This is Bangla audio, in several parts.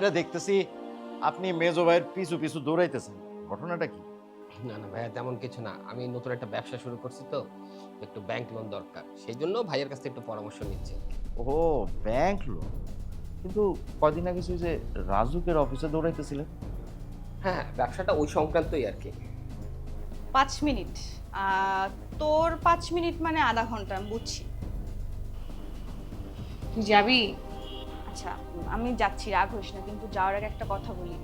বাইরে দেখতেছি আপনি মেজো ভাইয়ের পিছু পিছু দৌড়াইতেছেন, ঘটনাটা কি? না না ভাইয়া, তেমন কিছু না। আমি নতুন একটা ব্যবসা শুরু করছি তো, একটু ব্যাংক লোন দরকার, সেই জন্য ভাইয়ের কাছে একটু পরামর্শ নিচ্ছি। ও, ব্যাংক লোন। কিন্তু কয়দিন আগে যে রাজুকের অফিসে দৌড়াইতেছিলেন। হ্যাঁ, ব্যবসাটা ওই সংক্রান্তই আর কি। 5 মিনিট? তোর 5 মিনিট মানে আধা ঘন্টা, আমি বুঝছি। তুই যাবি? আচ্ছা, আমি যাচ্ছি, রাগ হোস না, কিন্তু যাওয়ার আগে একটা কথা বলি।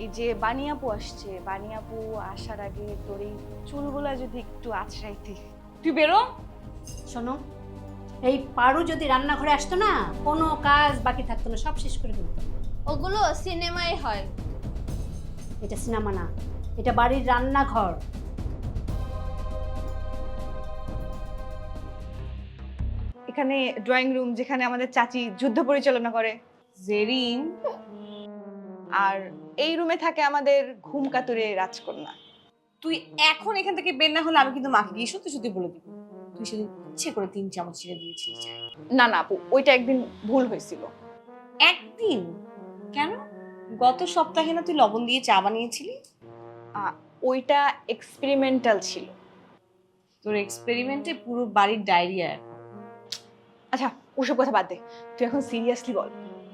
এই যে বানিয়াপু আসছে, বানিয়াপু আসার আগে তোর এই চুলগুলা যদি একটু আঁচড়াইতে। তুই বেরো। শোনো, এই পারু যদি রান্নাঘরে আসতো না, কোনো কাজ বাকি থাকতো না, সব শেষ করে ফেলতো। ওগুলো সিনেমায় হয়। এটা সিনেমা না, এটা বাড়ির রান্নাঘর। এখানে ড্রয়িং রুম, যেখানে আমাদের চাচি যুদ্ধ পরিচালনা করে। জেরিন, আর এই রুমে থাকে আমাদের ঘুম কাতুরে রাজকন্যা। তুই এখন এখান থেকে বের না হলে আমি কিন্তু মাকে গিয়ে সত্যি সত্যি বলে দিব তুই সেদিন ইচ্ছে করে 3 চামচ চিড়ে দিয়েছিস। না না আপু, ওইটা একদিন ভুল হয়েছিল। একদিন? কেন? গত সপ্তাহে না তুই লবণ দিয়ে চা বানিয়েছিলি? ওইটা এক্সপেরিমেন্টাল ছিল। তোর এক্সপেরিমেন্টে পুরো বাড়ির ডায়রিয়া। আচ্ছা, ওসব কথা বাদ দে, তুই এখন সিরিয়াসলি বল,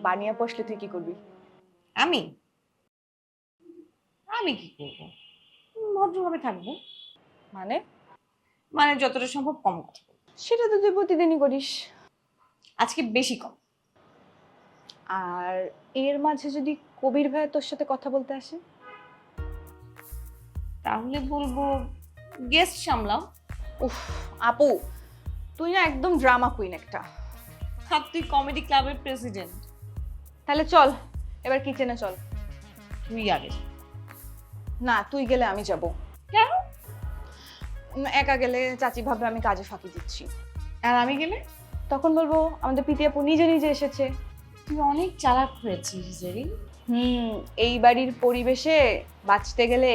বানিয়াপু আসলে তুই কি করবি? আমি আমি কি করবো? ভদ্রভাবে থাকবো। মানে? মানে যতটা সম্ভব কম কথা বলবো। সেটা তো তুই প্রতিদিনই করিস। আজকে বেশি কম। আর এর মাঝে যদি কবির ভাই তোর সাথে কথা বলতে আসে? তাহলে বলবো গেস্ট সামলাও। উফ আপু, তুই না একদম ড্রামা কুইন একটা। আর তুই কমেডি ক্লাবের প্রেসিডেন্ট। তাহলে চল এবার কিচেনে চল। তুই আগে যা। না, তুই গেলে আমি যাব। কেন? একা গেলে চাচি ভাববে আমি কাজে ফাঁকি দিচ্ছি। আর আমি গেলে? তখন বলবো আমাদের পিতি আপু নিজে নিজে এসেছে। তুই অনেক চালাক হয়েছিস জেরিন। এই বাড়ির পরিবেশে বাঁচতে গেলে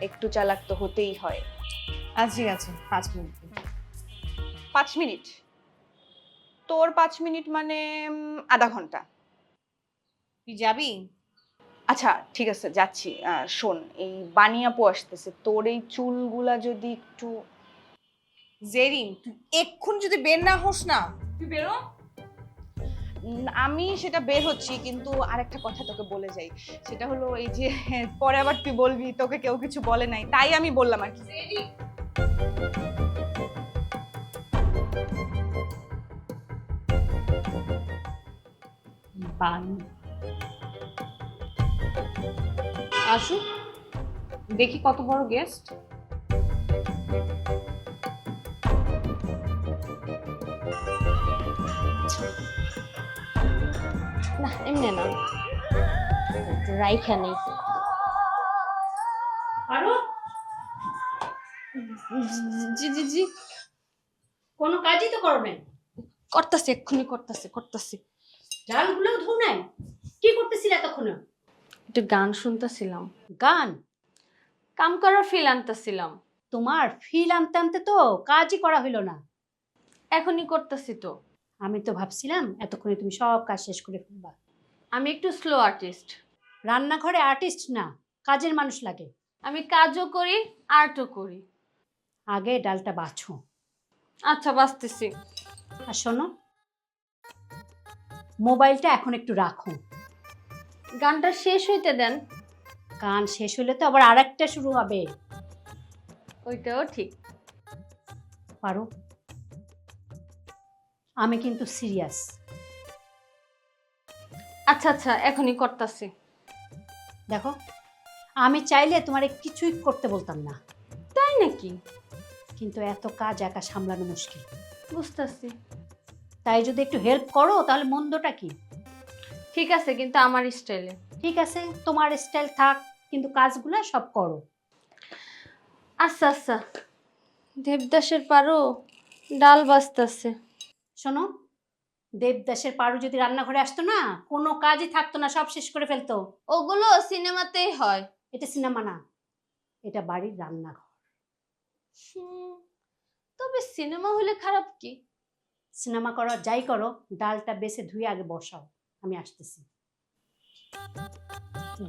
একটু চালাক তো হতেই হয়। ঠিক আছে, 5 মিনিট। 5 মিনিট? তোর 5 মিনিট মানে আধা ঘন্টা। তুই যাবি? আচ্ছা ঠিক আছে, যাচ্ছি। শোন, এই বানিয়াপু আসতেছে, তোর এই চুলগুলা যদি একটু। জেরিন, তুই এক্ষুনি যদি বের না হোস না, তুই বেরো। আমি সেটা বের হচ্ছি, কিন্তু আরেকটা কথা তোকে বলে যাই। সেটা হলো এই যে পরে আবার তুই বলবি তোকে কেউ কিছু বলে নাই, তাই আমি বললাম আর কি। আসুক, দেখি কত বড় গেস্ট। না এমনি না, রাইখা নেই। পারু, জি জি জি, কোনো কাজই তো করো নাই। করতেছি, এক্ষুনি করতেছি। ডালগুলোও ধো নাই? কি করতেছিলে এতক্ষণ? একটু গান শুনতেছিলাম, গান? কাম করার ফিল আনতেছিলাম। তোমার ফিল আনতে আনতে তো কাজই করা হইলো না। এখনই করতেছি তো। আমি তো ভাবছিলাম এতক্ষণে তুমি সব কাজ শেষ করে ফেলবা। আমি একটু স্লো আর্টিস্ট। রান্নাঘরে আর্টিস্ট না, কাজের মানুষ লাগে। আমি কাজও করি, আর্টও করি। আগে ডালটা বাছো। আচ্ছা, বাঁচতেছি। আর শোনো, মোবাইলটা এখন একটু রাখো। গানটা শেষ হইতে দেন। গান শেষ হলে তো আবার আরেকটা শুরু হবে। ওইটাও ঠিক। পারো, আমি কিন্তু সিরিয়াস। আচ্ছা আচ্ছা, এখনই করতেছি। দেখো, আমি চাইলে তোমারে কিছুই করতে বলতাম না, তাই নাকি? কিন্তু এত কাজ একা সামলানো মুশকিল। বুঝতেছি। তাই যদি একটু হেল্প করো তাহলে মন্দটা কি? ঠিক আছে, কিন্তু আমার স্টাইলে। ঠিক আছে, তোমার স্টাইল থাক, কিন্তু কাজগুলো সব করো। আচ্ছা আচ্ছা, দেবদাসের পারো ডাল বাজতেছে। শোনো, দেবদাসের পারু যদি রান্নাঘরে আসতো না, কোনো কাজই থাকতো না, সব শেষ করে ফেলতো। ওগুলো সিনেমাতেই হয়। এটা সিনেমা না, এটা বাড়ির রান্নাঘর। তবে সিনেমা হলে খারাপ কি? সিনেমা করো যাই করো, ডালটা বেছে ধুয়ে আগে বসাও, আমি আসতেছি।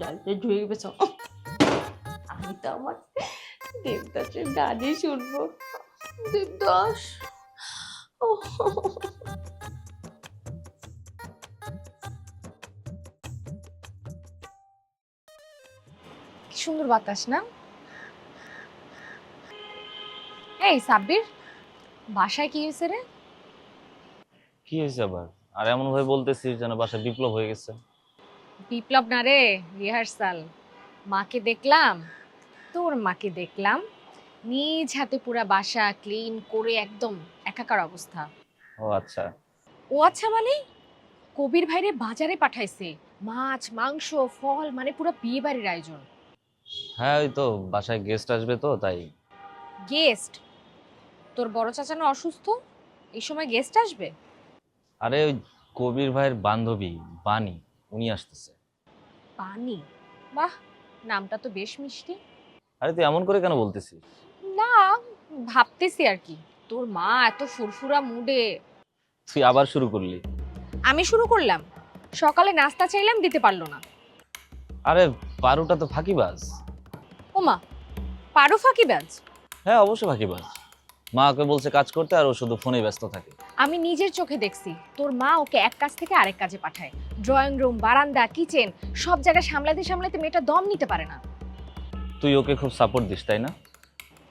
ডালতে ধুয়ে গেছো। আমি তো আমার দেবদাসের গানই শুনবো। দেবদাস ও কি সুন্দর বাতাস না? এই সাব্বির, বাসায় কি হয়েছে রে? কি হয়েছে আবার? আর এমন ভাবে বলতেছিস যেন বাসা বিপ্লব হয়ে গেছে। বিপ্লব না রে, রিহার্সাল। মাকে দেখলাম, তোর মাকে দেখলাম নিজ হাতে পুরা বাসা ক্লিন করে একদম একাকার অবস্থা। ও আচ্ছা। ও আচ্ছা মানে কবির ভাইরে বাজারে পাঠাইছে মাছ মাংস ফল, মানে পুরো বিয়ে বাড়ির আয়োজন। হ্যাঁ ওই তো বাসায় গেস্ট আসবে তো তাই। গেস্ট? তোর বড় চাচা না অসুস্থ, এই সময় গেস্ট আসবে? আরে ওই কবির ভাইয়ের বান্ধবী বানি, উনি আসতেছে। পানি? বাহ, নামটা তো বেশ মিষ্টি। আরে তুই এমন করে কেন বলতেছিস? না, ভাবতেছি আর কি, তোর মা এত ফুরফুরা মুডে। তুই আবার শুরু করলি। আমি শুরু করলাম? সকালে নাস্তা চাইলাম, দিতে পারলো না। আরে পারুটা তো ফাঁকিবাজ। ওমা, পারো ফাঁকিবাজ? হ্যাঁ অবশ্যই ফাঁকিবাজ। মা ওকে বলছে কাজ করতে আর ও শুধু ফোনে ব্যস্ত থাকে। আমি নিজের চোখে দেখছি তোর মা ওকে এক কাজ থেকে আরেক কাজে পাঠায়। ড্রয়িং রুম, বারান্দা, কিচেন সব জায়গা সামলাতে সামলাতে মেয়েটা দম নিতে পারে না। তুই ওকে খুব সাপোর্ট দিস তাই না?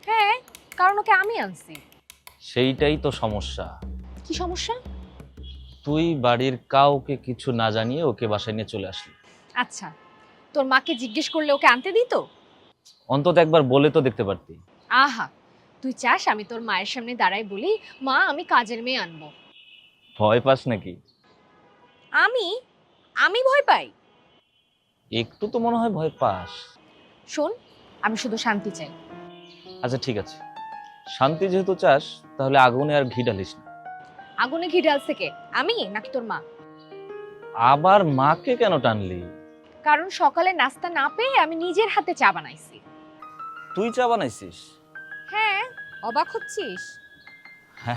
হ্যাঁ, কারণ ওকে আমি আনছি। সেইটাই তো সমস্যা। কি সমস্যা? তুই বাড়ির কাউকে কিছু না জানিয়ে ওকে বাসায় নিয়ে চলে আসলি। আচ্ছা, তোর মাকে জিজ্ঞেস করলে ওকে আনতে দিত? অন্তত একবার বলে তো দেখতে পারতি। আহা, তুই চাস আমি তোর মায়ের সামনে দাঁড়াই বলি মা আমি কাজের মেয়ে আনবো? ভয় পাস নাকি? আমি আমি ভয় পাই? একটু তো মনে হয় ভয় পাস। শোন, আমি শুধু শান্তি চাই। আচ্ছা ঠিক আছে, শান্তি যেহেতু চাস তাহলে আগুনে আর ঘি ঢালিস না। আগুনে ঘি ঢালছে কে, আমি নাকি তোর মা? আবার মাকে কেন টানলি? কারণ সকালে নাস্তা না পেয়ে আমি নিজের হাতে চা বানাইছি। তুই চা বানাইছিস? হ্যাঁ, অবাক হচ্ছিস?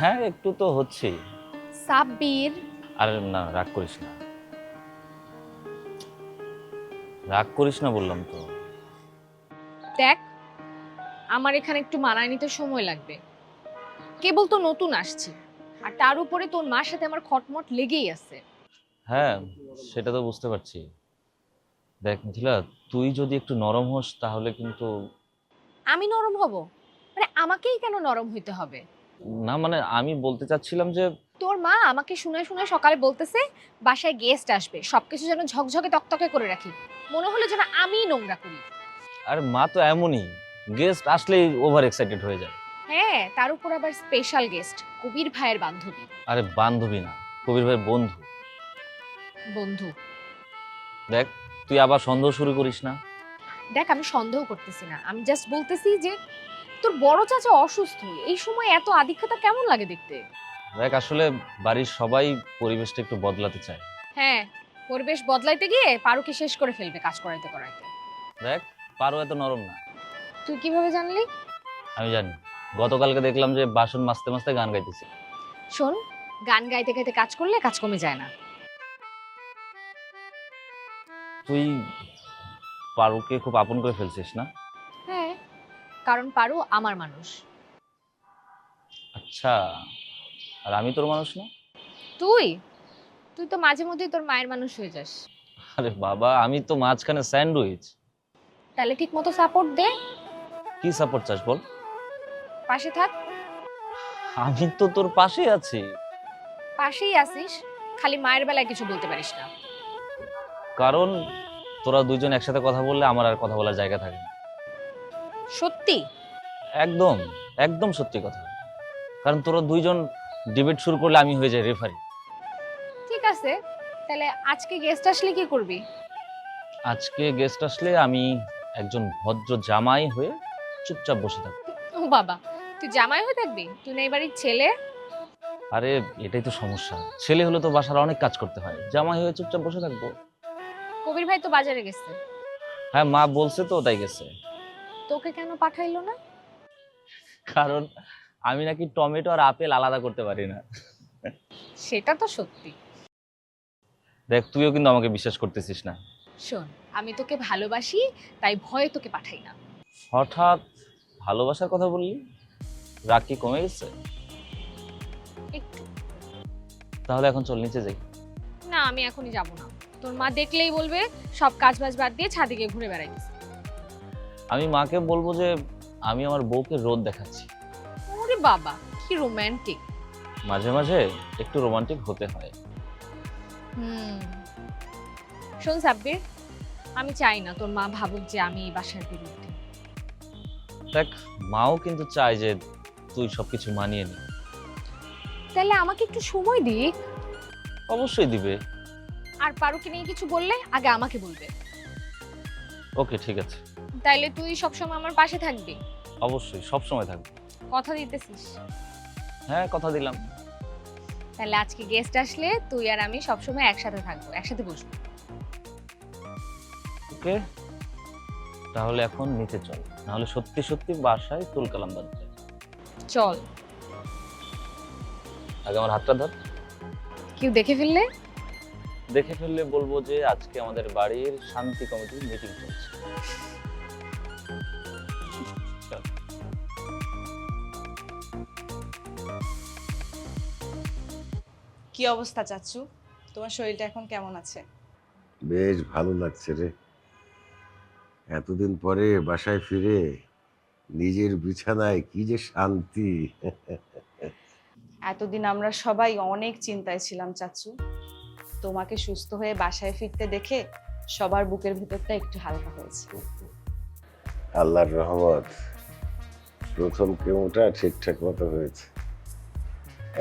হ্যাঁ একটু তো হচ্ছে। সাব্বির, আরে না রাগ করিস না, রাগ করিস না বললাম তো। দেখ আমার এখানে একটু মানায় নিতে সময় লাগবে। কেবল তো নতুন আসছি, আর তার উপরে তোর মার সাথে আমার খটমট লেগেই আছে। হ্যাঁ সেটা তো বুঝতে পারছি। দেখ মিথিলা, তুই যদি একটু নরম হোস তাহলে কিন্তু। আমি নরম হব? মানে আমাকেই কেন নরম হইতে হবে? না মানে আমি বলতে চাচ্ছিলাম যে। তোর মা আমাকে শুনে শুনে সকালে বলতেছে বাসায় গেস্ট আসবে, সবকিছু যেন ঝকঝকে তকতকে করে রাখি, মনে হলো যেন আমিই নোংরা করি। আরে মা তো এমনই, গেস্ট আসলেই ওভার এক্সাইটেড হয়ে যায়। হ্যাঁ, তার উপর আবার স্পেশাল গেস্ট, কবির ভাইয়ের বান্ধবী। আরে বান্ধবী না, কবির ভাইয়ের বন্ধু। বন্ধু? দেখ তুই আবার সন্দেহ শুরু করিস না। দেখ আমি সন্দেহ করতেছি না, আমি জাস্ট বলতেছি যে তোর বড় চাচা অসুস্থ, এই সময় এত আধিক্যতা কেমন লাগে দেখতে? দেখ আসলে বাড়ির সবাই পরিবেশটা একটু বদলাতে চায়। হ্যাঁ, পরিবেশ বদলাইতে গিয়ে পারুকে শেষ করে ফেলবে কাজ করাইতে করাইতে। দেখ পারো এত নরম না। তুই কিভাবে জানলি? আমি জানি, গতকালকে দেখলাম যে বাসন মাজতে মাজতে গান গাইতেছি। শোন, গান গাইতে গাইতে কাজ করলে কাজ কমে যায় না। তুই পারুকে খুব আপন করে ফেলছিস না? হ্যাঁ, কারণ পারু আমার মানুষ। আচ্ছা, আর আমি তোর মানুষ না? তুই তুই তো মাঝে মধ্যেই তোর মায়ের মানুষ হয়ে যাস। আরে বাবা, আমি তো মাঝখানে স্যান্ডউইচ। তাহলে ঠিক মতো সাপোর্ট দে, কি সাপোর্ট চাস বল? পাশে থাক। আমি তো তোর পাশেই আছি। পাশেই আসিস, খালি মায়ের বেলায় কিছু বলতে পারিস না। কারণ তোরা দুইজন একসাথে কথা বললে আমার আর কথা বলার জায়গা থাকে না। সত্যি? একদম একদম সত্যি কথা। কারণ তোরা দুইজন ডিবেট শুরু করলে আমি হয়ে যাই রেফারি। ঠিক আছে, তাহলে আজকে গেস্ট আসলে কি করবি? আজকে গেস্ট আসলে আমি একজন ভদ্র জামাই হয়ে চুপচাপ বসে থাকবো। ও বাবা, তুই জামাই হয়ে থাকবি? তুই না এই বাড়ির ছেলে। আরে এটাই তো সমস্যা, ছেলে হলে তো বাসার অনেক কাজ করতে হয়, জামাই হয়ে চুপচাপ বসে থাকবো। কবির ভাই তো বাজারে গেছে। হ্যাঁ মা বলছে তো তাই গেছে। তোকে কেন পাঠাইলো না? কারণ আমি নাকি টমেটো আর আপেল আলাদা করতে পারি না। সেটা তো সত্যি। দেখ তুইও কিন্তু আমাকে বিশ্বাস করতেছিস না। শোন, আমি তোকে ভালোবাসি, তাই ভয়ে তোকে পাঠাই না। হঠাৎ ভালোবাসার কথা বললি, রাগ কি কমে গেছে? একটু। তাহলে এখন চল নিচে যাই। না, আমি এখনই যাব না। তোর মা দেখলেই বলবে সব কাজ বাজ বাদ দিয়ে ছাদে গিয়ে ঘুরে বেড়াইতেছে। আমি মাকে বলবো যে আমি আমার বউকে রোদ দেখাচ্ছি। ওরে বাবা, কি রোমান্টিক। মাঝে মাঝে একটু রোমান্টিক হতে হয়। শোন সাব্বির, আমি চাই না তোর মা ভাবুক যে আমি এই বাসার বিরুদ্ধে। দেখ, মাও কিন্তু চায় যে তুই সবকিছু মানিয়ে নি। তাহলে আমাকে একটু সময় দিক। অবশ্যই দিবে। আর পারুকে নিয়ে কিছু বললে আগে আমাকে বলবে। ওকে, ঠিক আছে। তাইলে তুই সবসময় আমার পাশে থাকবি? অবশ্যই, সব সময় থাকবে। কথা দিতেছিস? হ্যাঁ, কথা দিলাম। তাহলে আজকে গেস্ট আসলে তুই আর আমি সবসময় একসাথে থাকবো, একসাথে বসবো। ওকে, তাহলে এখন নিচে চল, নাহলে সত্যি সত্যি বাসায় তুলকালাম বাঁধবে। চল। আগে আমার হাতটা ধর। কেউ দেখে ফেললে? দেখে ফেললে বলবো যে আজকে আমাদের বাড়ির শান্তি কমিটির মিটিং চলছে। চল। কি অবস্থা চাচ্চু? তোমার শরীরটা এখন কেমন আছে? বেশ ভালো লাগছে রে, এতদিন পরে বাসায় ফিরে নিজের বিছানায় কি যে শান্তি। এতদিন আমরা সবাই অনেক চিন্তায় ছিলাম চাচ্চু। তোমাকে সুস্থ হয়ে বাসায় ফিরতে দেখে সবার বুকের ভিতরটা একটু হালকা হয়েছে। আল্লাহর রহমত, প্রথম কেমোটা ঠিকঠাক মতো হয়েছে,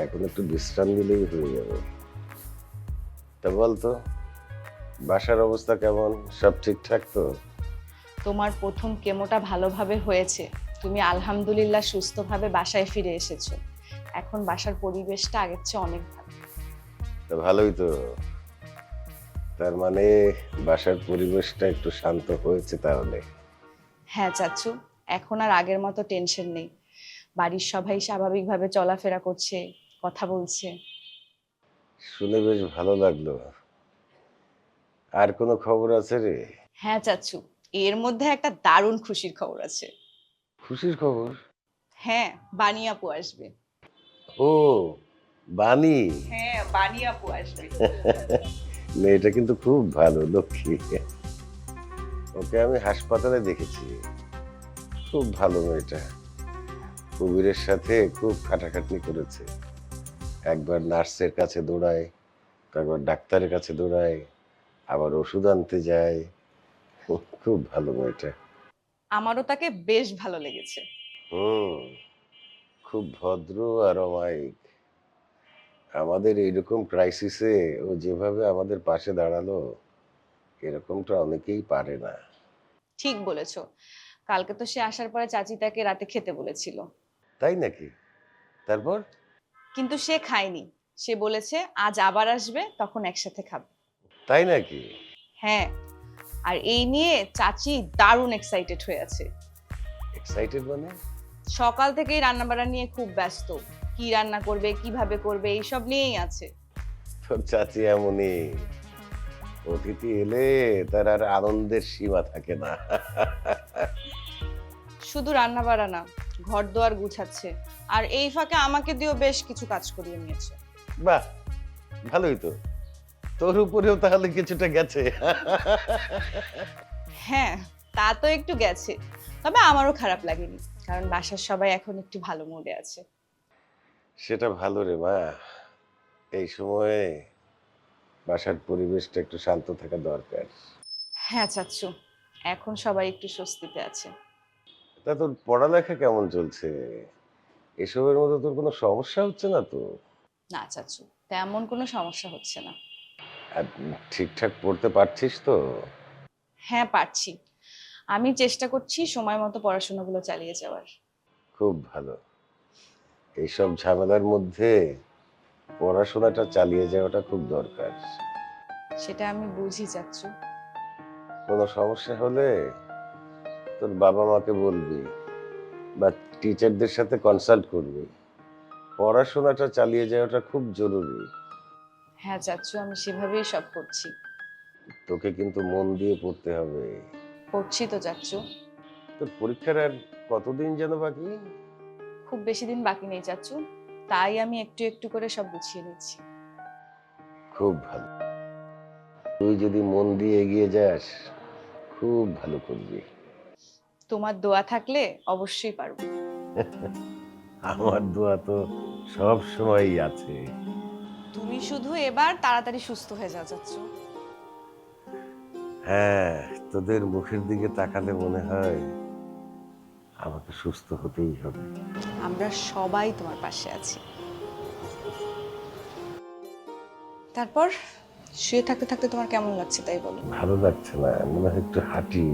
এখন একটু বিশ্রাম নিলেই হয়ে যাবে। তা বলতো, বাসার অবস্থা কেমন? সব ঠিকঠাক তো? তোমার প্রথম কেমোটা ভালোভাবে হয়েছে, তুমি আলহামদুলিল্লাহ সুস্থভাবে বাসায় ফিরে এসেছো। এখন বাসার পরিবেশটা আগের চেয়ে অনেক ভালো। তা ভালোই তো, তার মানে বাসার পরিবেশটা একটু শান্ত হয়েছে তাহলে। হ্যাঁ চাচ্চু, এখন আর আগের মতো টেনশন নেই। বাড়ির সবাই স্বাভাবিকভাবে চলাফেরা করছে, কথা বলছে। শুনে বেশ ভালো লাগলো। আর কোনো খবর আছে রে? হ্যাঁ চাচ্চু, এর মধ্যে একটা দারুণ খুশির খবর আছে। খুশির খবর? হ্যাঁ, বানি আপু আসবে। ও, বানি? হ্যাঁ, বানি আপু আসবে। মেয়েটা কিন্তু খুব ভালো, লক্ষ্মী। ওকে আমি হাসপাতালে দেখেছি, খুব ভালো মেয়েটা। কবিরের সাথে খুব খাটাখাটনি করেছে, একবার নার্সের কাছে দৌড়ায়, তারপর ডাক্তারের কাছে দৌড়ায়, আবার ওষুধ আনতে যায়। খুব ভালো মেয়েটা। আমারও তাকে বেশ ভালো লেগেছে। খুব ভদ্র আর অমায়িক। আমাদের এইরকম ক্রাইসিসে ও যেভাবে আমাদের পাশে দাঁড়ালো, এরকমটা অনেকেই পারে না। ঠিক বলেছো, কালকে তো সে আসার পরে চাচি তাকে রাতে খেতে বলেছিল। তাই নাকি? তারপর? কিন্তু সে খায়নি। সে বলেছে আজ আবার আসবে, তখন একসাথে খাবে। তাই নাকি? হ্যাঁ, আর এই নিয়ে চাচি দারুণ এক্সাইটেড হয়ে আছে। এক্সাইটেড মানে? সকাল থেকেই রান্না বান্না নিয়ে খুব ব্যস্ত। কি রান্না করবে, কিভাবে করবে, এইসব নিয়েই আছে। তোর চাচি এমনই, অতিথি এলে তার আর আনন্দের সীমা থাকে না। শুধু রান্না বান্না না, ঘর দোয়ার গুছাচ্ছে। আর এই ফাঁকে আমাকে দিয়েও বেশ কিছু কাজ করিয়ে নিয়েছে। বাহ, ভালোই তো। তোর উপরেও তাহলে কিছুটা গেছে। হ্যাঁ, তা তো একটু গেছে, তবে আমারও খারাপ লাগেনি, কারণ বাসার সবাই এখন একটু ভালো মুডে আছে। সেটা ভালো রে মা, এই সময়ে বাসার পরিবেশটা একটু শান্ত থাকা দরকার। হ্যাঁ চাচ্চু, এখন সবাই একটু স্বস্তিতে আছে। তা তোর পড়ালেখা কেমন চলছে? এসবের মধ্যে তোর কোনো সমস্যা হচ্ছে না তো? না চাচ্চু, তেমন কোনো সমস্যা হচ্ছে না। আর ঠিকঠাক পড়তে পারছিস তো? হ্যাঁ পারছি, আমি চেষ্টা করছি সময় মতো পড়াশোনাগুলো চালিয়ে যাওয়ার। খুব ভালো। এইসব ঝামেলার মধ্যে পড়াশোনাটা চালিয়ে যাওয়াটা খুব দরকার। সেটা আমি বুঝি চাচ্চু। কোনো সমস্যা হলে তোর বাবা মাকে বলবি বা টিচারদের সাথে কনসাল্ট করবি। পড়াশোনাটা চালিয়ে যাওয়াটা খুব জরুরি। হ্যাঁ চাচ্চু, আমি সেভাবেই সব করছি। তোকে কিন্তু মন দিয়ে পড়তে হবে। পড়ছি তো চাচ্চু। তোর পরীক্ষার আর কতদিন যেন বাকি? খুব বেশি দিন বাকি নেই চাচ্চু, তাই আমি একটু একটু করে সব গুছিয়ে নিচ্ছি। খুব ভালো, তুই যদি মন দিয়ে এগিয়ে যাস খুব ভালো করবি। তোমার দোয়া থাকলে অবশ্যই পারবো। আমার দোয়া তো সব সময়ই আছে। তুমি শুধু এবার তাড়াতাড়ি সুস্থ হয়ে যাও চাচ্চু। হ্যাঁ, তোদের মুখের দিকে তাকালে মনে হয় আমাকে সুস্থ হতেই হবে। আমরা সবাই তোমার পাশে আছি। তারপর শুয়ে থাকতে থাকতে তোমার কেমন লাগছে তাই বলো। ভালো লাগছে না, মনে হয় একটু হাঁটি।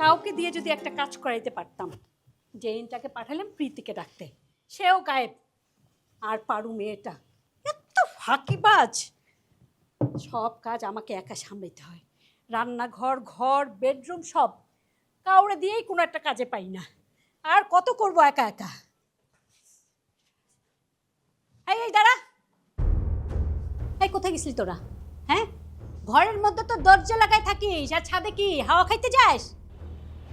কাউকে দিয়ে যদি একটা কাজ করাইতে পারতাম, যে ইনটাকে পাঠালাম প্রীতিকে ডাকতে, সেও গায়েব। আর পারু মেয়েটা এত ফাঁকিবাজ, সব কাজ আমাকে একা সামলাইতে হয়। রান্নাঘর, ঘর, বেডরুম সব কাউরে দিয়েই কোনো একটা কাজে পাই না। আর কত করব একা একা। এই দাঁড়া, এই কোথায় গেছিলি তোরা? হ্যাঁ, ঘরের মধ্যে তো দরজা লাগায় থাকিস, আর ছাদে কি হাওয়া খাইতে যাস?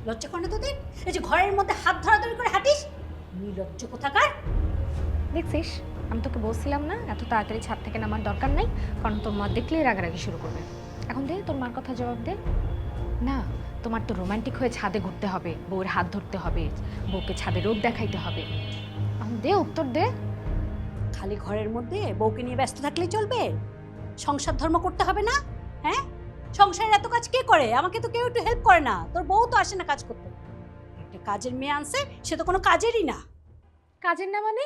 লজ্জা করে না তোদের? এই যে ঘরের মধ্যে হাত ধরাধরি করে হাঁটিস, নির্লজ্জ কোথাকার। দেখছিস, আমি তোকে বলছিলাম না এত তাড়াতাড়ি ছাদ থেকে নামার দরকার নাই, কারণ তোর মা দেখলেই রাগারাগি শুরু করবে। এখন দে তোর মার কথা জবাব দে। না, তোমার তো রোমান্টিক হয়ে ছাদে ঘুরতে হবে, বউয়ের হাত ধরতে হবে, বউকে ছাদে রোদ দেখাইতে হবে। এখন দে, উত্তর দে। খালি ঘরের মধ্যে বউকে নিয়ে ব্যস্ত থাকলেই চলবে? সংসার ধর্ম করতে হবে না? হ্যাঁ, সংসারের এত কাজ কে করে? আমাকে তো কেউ একটু হেল্প করে না। তোর বউ তো আসে না কাজ করতে। একটা কাজের মেয়ে আনছে, সে তো কোনো কাজেরই না। কাজের না মানে?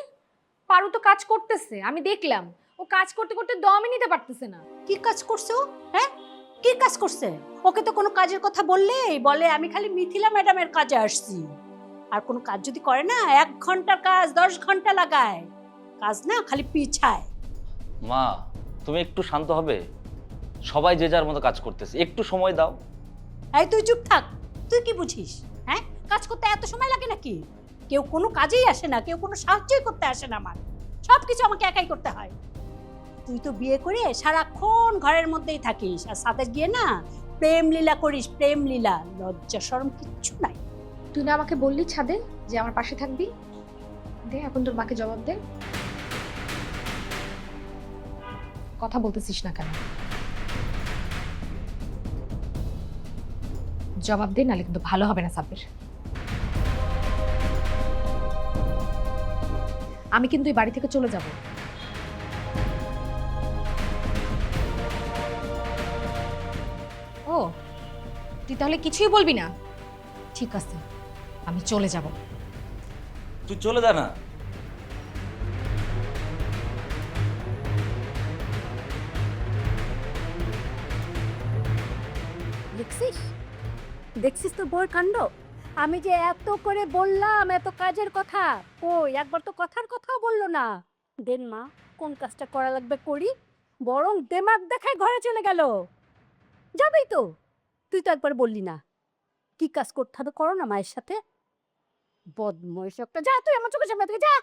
পারু তো কাজ করতেছে, আমি দেখলাম। ও কাজ করতে করতে দমই নিতে পারতেছে না। কি কাজ করছে ও? হ্যাঁ, কি কাজ করছে? ওকে তো কোনো কাজের কথা বললেই বলে আমি খালি মিথিলা ম্যাডামের কাজে আসছি। আর কোনো কাজ যদি করে না, 1 ঘন্টার কাজ 10 ঘন্টা লাগায়। কাজ না, খালি পিছায়। মা, তুমি একটু শান্ত হবে? সবাই যে যার মতো কাজ করতেছে, একটু সময় দাও। এই তুই চুপ থাক, তুই কি বুঝিস? হ্যাঁ, কাজ করতে এত সময় লাগে নাকি? কেউ কোনো কাজেই আসে না, কেউ কোনো সাহায্যই করতে আসে না। আমার সব কিছু আমাকে একাই করতে হয়। তুই তো বিয়ে করে সারাক্ষণ ঘরের মধ্যেই থাকিস, আর সাথে গিয়ে না প্রেম লীলা করিস, প্রেম লীলা। লজ্জা শরম কিচ্ছু নাই। তুই না আমাকে বললি ছাদে যে আমার পাশে থাকবি? দে এখন তোর মাকে জবাব দে। কথা বলতেছিস না কেন? জবাব দে, নাহলে কিন্তু ভালো হবে না সাব্বির। আমি কিন্তু এই বাড়ি থেকে চলে যাব। ও, তুই তাহলে কিছুই বলবি না? ঠিক আছে, আমি চলে যাব। তুই চলে যা না। দেখছিস, দেখছিস তো বউয়ের কাণ্ড। আমি যে এত করে বললাম এত কাজের কথা, কই একবার তো কথার কথাও বললো না। দেন মা, কোন কাজটা করা লাগবে করি, বরং দেমাগ দেখায় ঘরে চলে গেল। যাবেই তো, তুই তো একবার বললি না কি কাজ করতে হবে, করো না মায়ের সাথে। বদমাইশ একটা, যা তুই আমার চোখের সামনে থেকে যা।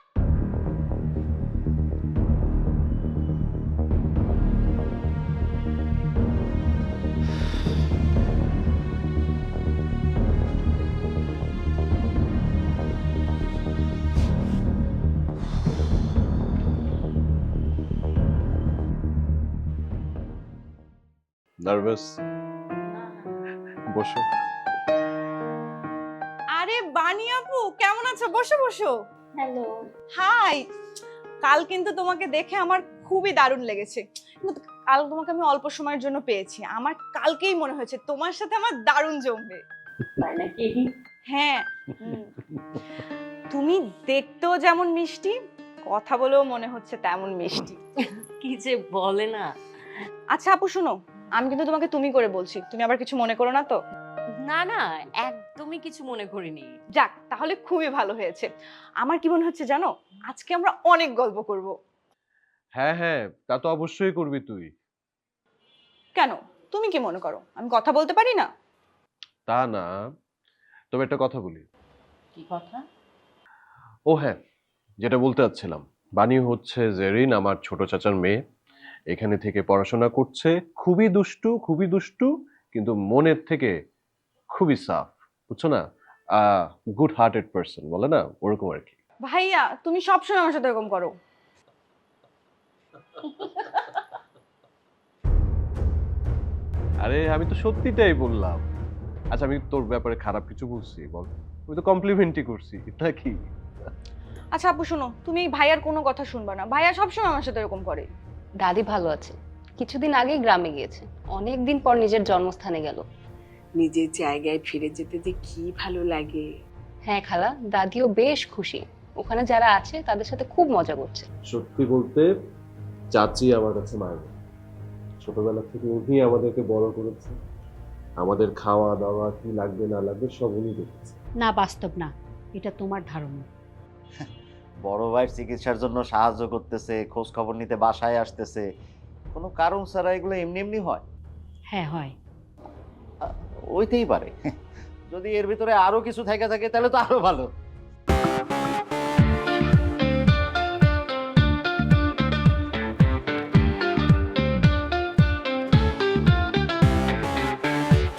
নার্ভাস? বসো। আরে বানি আপু, কেমন আছো? বসো বসো। হ্যালো। হাই। কাল কিন্তু তোমাকে দেখে আমার খুবই দারুণ লেগেছে। কিন্তু কাল তোমাকে আমি অল্প সময়ের জন্য পেয়েছি, আমার কালকেই মনে হয়েছে তোমার সাথে আমার দারুণ জমবে। নাকি? হ্যাঁ, তুমি দেখতেও যেমন মিষ্টি, কথা বলেও মনে হচ্ছে তেমন মিষ্টি। কি যে বলে না। আচ্ছা আপু শোনো, আমি কিন্তু তোমাকে তুমি করে বলছি, তুমি আবার কিছু মনে করো না তো? না না, একদমই কিছু মনে করিনি। যাক, তাহলে খুবই ভালো হয়েছে। আমার কি মনে হচ্ছে জানো, আজকে আমরা অনেক গল্প করব। হ্যাঁ হ্যাঁ, তা তো অবশ্যই করবি তুই। কেন, তুমি কি মনে করো আমি কথা বলতে পারি না? তা না, তবে একটা কথা বলি। কি কথা? ও হ্যাঁ, যেটা বলতে চাচ্ছিলাম, বানি হচ্ছে জেরিন, আমার ছোট চাচার মেয়ে। এখানে থেকে পড়াশোনা করছে, খুবই দুষ্টু, কিন্তু মনের থেকে খুবই সাফ, বুঝছো না? গুড হার্টেড পার্সন বলে না, ওরকম আর কি। ভাইয়া তুমি সবসময় আমার সাথে এরকম করো। আরে আমি তো সত্যিটাই বললাম। আচ্ছা, আমি তোর ব্যাপারে খারাপ কিছু বলছি বল? আমি তো কমপ্লিমেন্টই করছি নাকি? আচ্ছা আপু শোনো, তুমি এই ভাইয়ার কোনো কথা শুনবা না, ভাইয়া সবসময় আমার সাথে এরকম করে। দাদি ভালো আছে, কিছুদিন আগেই গ্রামে গিয়েছে, অনেকদিন পর নিজের জন্মস্থানে গেল। নিজের জায়গায় ফিরে যেতে যে কি ভালো লাগে। হ্যাঁ খালা, দাদিও বেশ খুশি, ওখানে যারা আছে তাদের সাথে খুব মজা করছে। সত্যি বলতে চাচি আমার কাছে মায়ের, ছোটবেলা থেকে উনি আমাদেরকে বড় করেছে, আমাদের খাওয়া দাওয়া কি লাগবে না লাগবে সব উনি দেখেছে। না, বাস্তব না, এটা তোমার ধারণা। বড় ভাইয়ের চিকিৎসার জন্য সাহায্য করতেছে, খোঁজ খবর নিতে বাসায় আসতেছে, কোনো কারণ ছাড়া এগুলো এমনি এমনি হয়? হ্যাঁ হয়। হইতেই পারে, যদি এর ভিতরে আরো কিছু থেকে থাকে তাহলে তো আরো ভালো।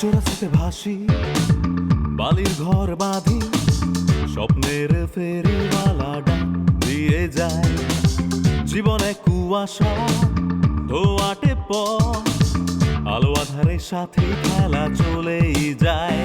চোরাস্রোতে ভাসি, বালির ঘর বাঁধি, স্বপ্নের ফেরিওয়ালাটা দিয়ে যায়, জীবনে কুয়াশা ধোয়াটে পথ, আলো আধারের সাথে খেলা চলেই যায়।